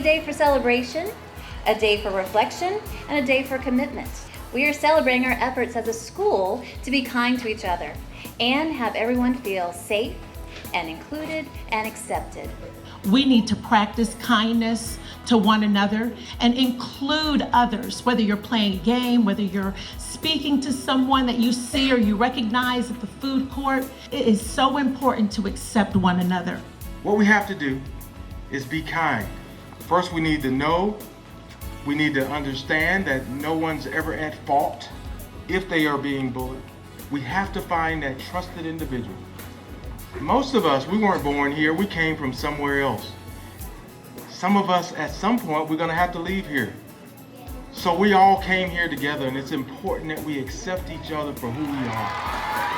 day for celebration, a day for reflection, and a day for commitment. We are celebrating our efforts as a school to be kind to each other and have everyone feel safe and included and accepted. We need to practice kindness to one another and include others, whether you're playing a game, whether you're speaking to someone that you see or you recognize at the food court. It is so important to accept one another. What we have to do is be kind. First, we need to know, we need to understand that no one's ever at fault if they are being bullied. We have to find that trusted individual. Most of us, we weren't born here, we came from somewhere else. Some of us, at some point, we're gonna have to leave here. So we all came here together, and it's important that we accept each other for who we are.